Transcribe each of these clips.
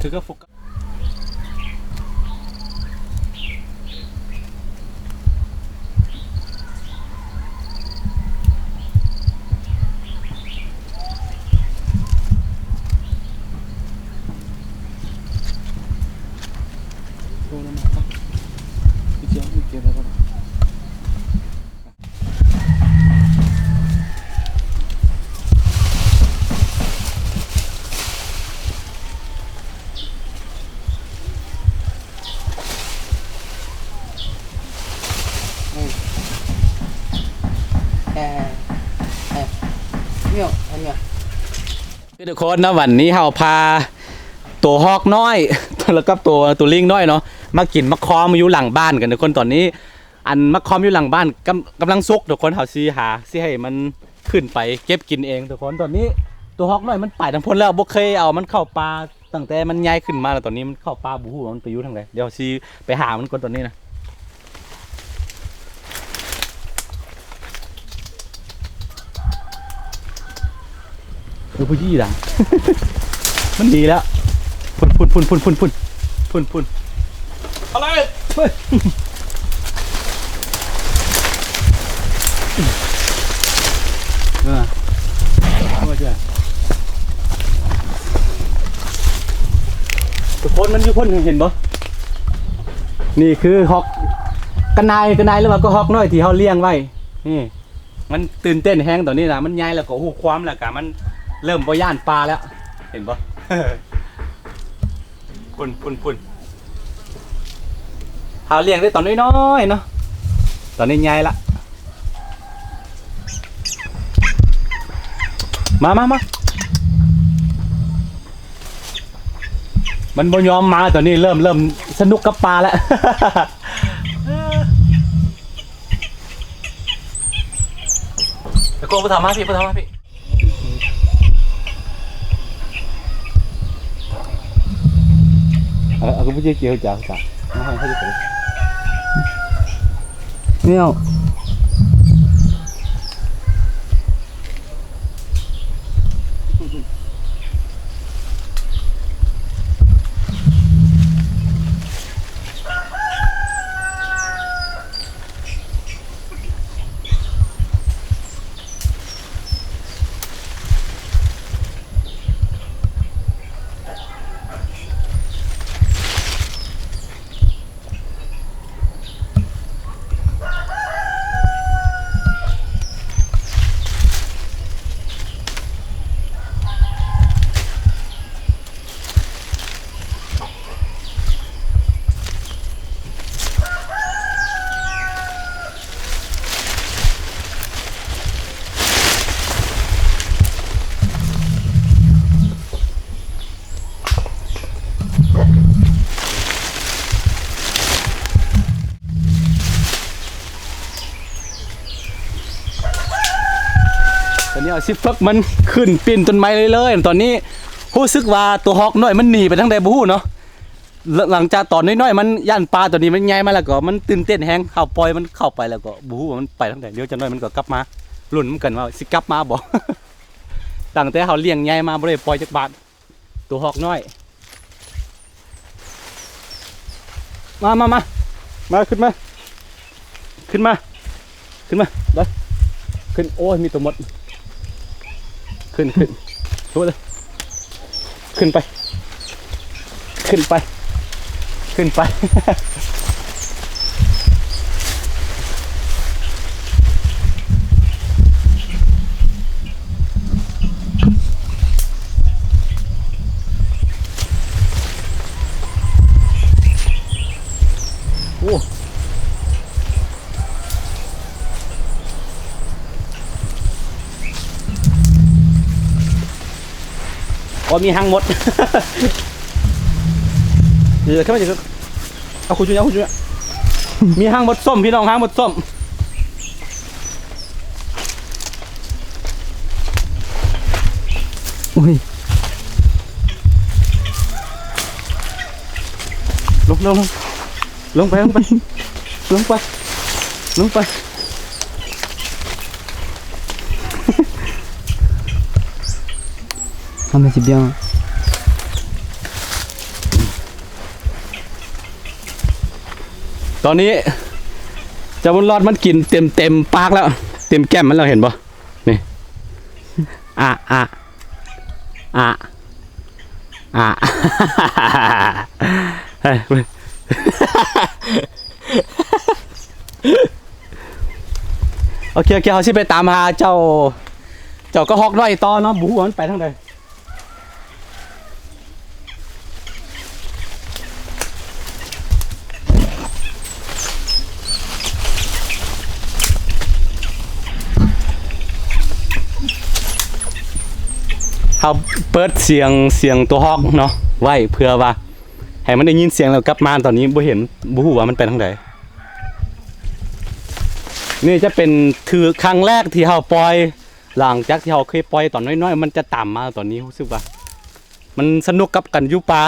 ถือก็ฟุกดูแล้วนะครับพี่เจ้าพี่เจ้าแล้วก็ทุกคนนะวันนี้เราพาตัวฮอกน้อยแล้วก็ตัวลิงน้อยเนาะมากินมะคอมอยู่หลังบ้านกันทุกคนตอนนี้อันมะคอมอยู่หลังบ้านกำลังซุกทุกคนเขาซีหาซีให้มันขึ้นไปเก็บกินเองทุกคนตอนนี้ตัวฮอกน้อยมันไปทางพ้นแล้วบ่เคยเอามันเข้าปลาตั้งแต่มันใหญ่ขึ้นมาแล้วตอนนี้มันเข้าปลาบูฮูมันไปอยู่ทางไหนเดี๋ยวซีไปหามันก่อนตอนนี้นะดูผู้ยี่ดัง มันดีแล้วพุ่นอะไรเฮ้ยทุกคนมันอยู่พ่นเห็นปะนี่คือฮอกกระนายหรือว่าก็ฮอกน้อยที่เขาเลี้ยงไว้นี่มันตื่นเต้นแห้งตอนนี้นะมันใหญ่แล้วก็หูความแล้วกะมันเริ่มบ่ย่านปลาแล้วเห็นปะพุ่นเขาเลี้ยงได้ตอนน้อยๆเนาะตอนนี้ใหญ่ละมามันบ่ยอมมาตอนนี้เริ่มสนุกกับปลาแล้วตะโกนไปทำมาพี่aku punya kêu chào chào nó hay thấy cái nghe không ตอนนี้เอาซิฟักมันขึ้นปีนต้นไม้เลยตอนนี้รู้สึกว่าตัวฮอกน้อยมันหนีไปทางใดบ่ฮู้เนาะหลังจากตอนน้อยๆมันย่านปลาตัวนี้มันใหญ่มาแล้วก็มันตื่นเต้นแฮงเข้าปล่อยมันเข้าไปแล้วก็บ่ฮู้ว่ามันไปทางใดเดี๋ยวจักหน่อยมันก็กลับมาลุ้นกันว่าสิกลับมาบ่ ตั้งแต่เฮาเลี้ยงใหญ่มาบ่ได้ปล่อยจักบาทตัวฮอกน้อยมาขึ้นมาได้ขึ้นโอ้ยมีตัวมดขึ้นดูเลยขึ้นไปโอ้มีหางหมด เดี๋ยวเข้ามาเดี๋ยวเอาคุณจุ๊ยมีหางหมดส้มพี่น้องหางหมดส้มอุ้ยลงไป Ah mais c'est bien. ตอนนี้เจ้าบุญรอดมันกินเต็มปากแล้วเต็มแก้มมันเราเห็นบ่นี่เฮ้ยโอเคเขาสิไปตามหาเจ้าก็ฮอกน้อยต่อเนาะบู๊มันไปทางใดเขาเปิดเสียงตัวฮอกเนาะไว้เพื่อว่าให้มันได้ยินเสียงแล้วกลับมาตอนนี้บ่เห็นบ่ฮู้ว่ามันไปทางใดนี่จะเป็นคือครั้งแรกที่เราปล่อยหลังจากที่เราเคยปล่อยตอนน้อยๆมันจะต่ำมาตอนนี้รู้สึกว่ามันสนุกกับกันอยู่ป่า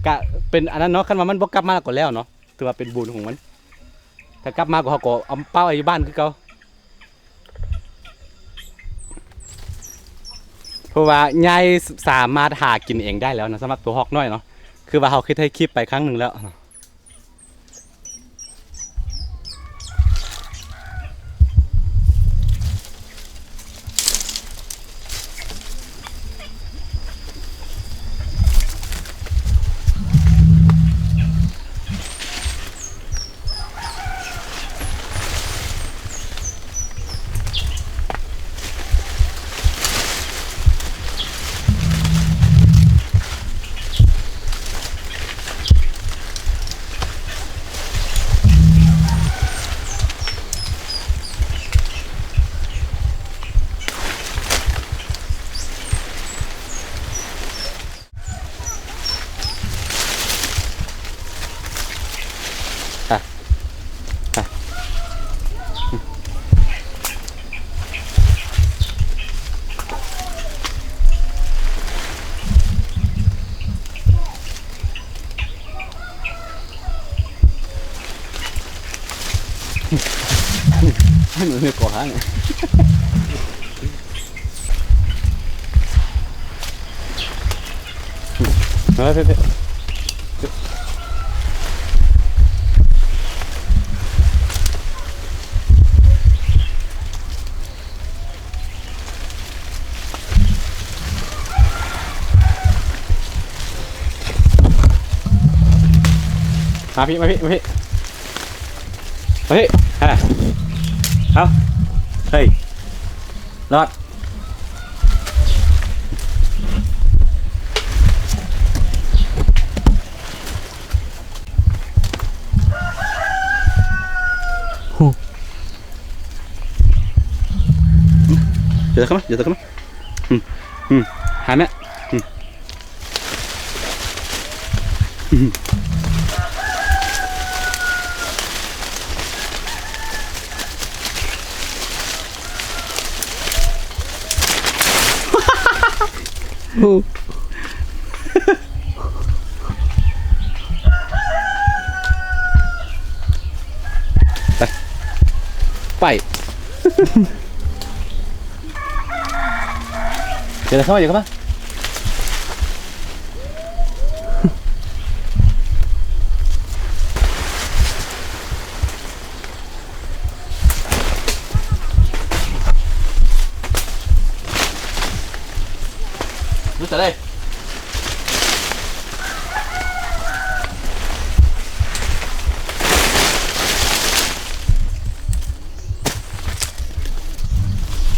กะเป็นอันนั้นเนาะคันว่ามันบ่กลับมาก็แล้วเนาะถือว่าเป็นบุญของมันถ้ากลับมาก็เขาก็เอาเป้าไว้อยู่บ้านคือเก่าเพราะว่ายายสามารถหากินเองได้แล้วนะสำหรับตัวฮอกน้อยเนาะคือว่าเขาเคยให้คลิปไปครั้งหนึ่งแล้วเหมือนก่อหางเนี่ยเฮ้ยมาพี่เอาเฮ้ยรอดเดี๋ยวเข้ามาหายไหม ไปเดี๋ยวเข้ามาเดี๋ยวเข้ามารู้จักเลย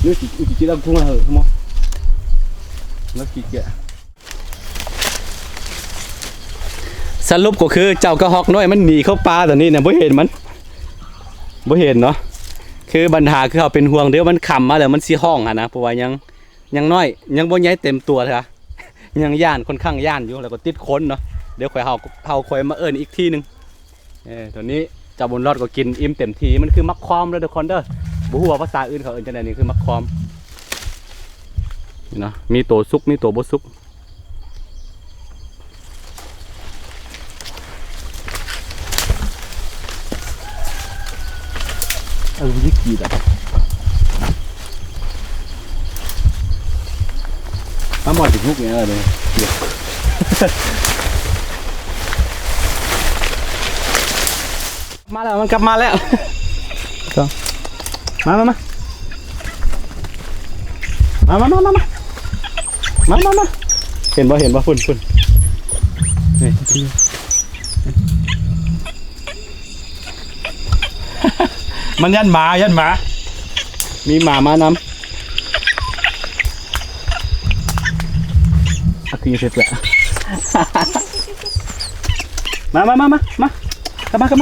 nước chỉ đang phun là hở không? Nó chỉ kìa. สรุปก็คือเจ้ากระหอกน้อยมันหนีเข้าป่าตอนนี้เนี่ยบ่เห็นมันบ่เห็นเนาะคือปัญหาคือเขาเป็นห่วงเดี๋ยวมันขำมาแล้วมันสิห้องอ่ะนะเพราะว่ายังน้อยยังบ่ใหญ่เต็มตัวเลยค่ะยังย่านค่อนข้างย่านอยู่แล้วก็ติดคนเนาะเดี๋ยวค่อยเฮาค่อยมาเอิ้นอีกทีนึงตัวนี้เจ้าบุญรอดก็กินอิ่มเต็มทีมันคือมักคอมเด้อทุกคนเด้อบ่ฮู้ว่าภาษาอื่นเขาเอิ้นจังได๋นี่คือมักคอมนี่เนาะมีตัวสุกมีตัวบ่สุกวิธีแบบมาหมดถึงทุกอย่างเลยมาแล้วมันกลับมาแล้วมาเห็นบ่ฝุ่นนี่มันยันหมามีหมามานำคือเสร็จแล้วมากลับมา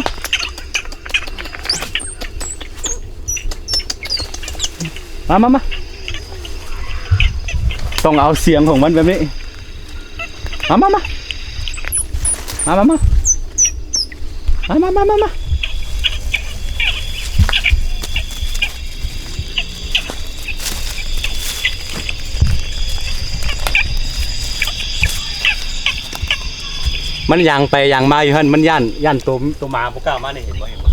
ต้องเอาเสียงของมันแบบนี้มามันยางไปยางมาอยู่ฮั่นมันย่านตัวหมาพวกก้ามาเนี่ยเห็นบ่มา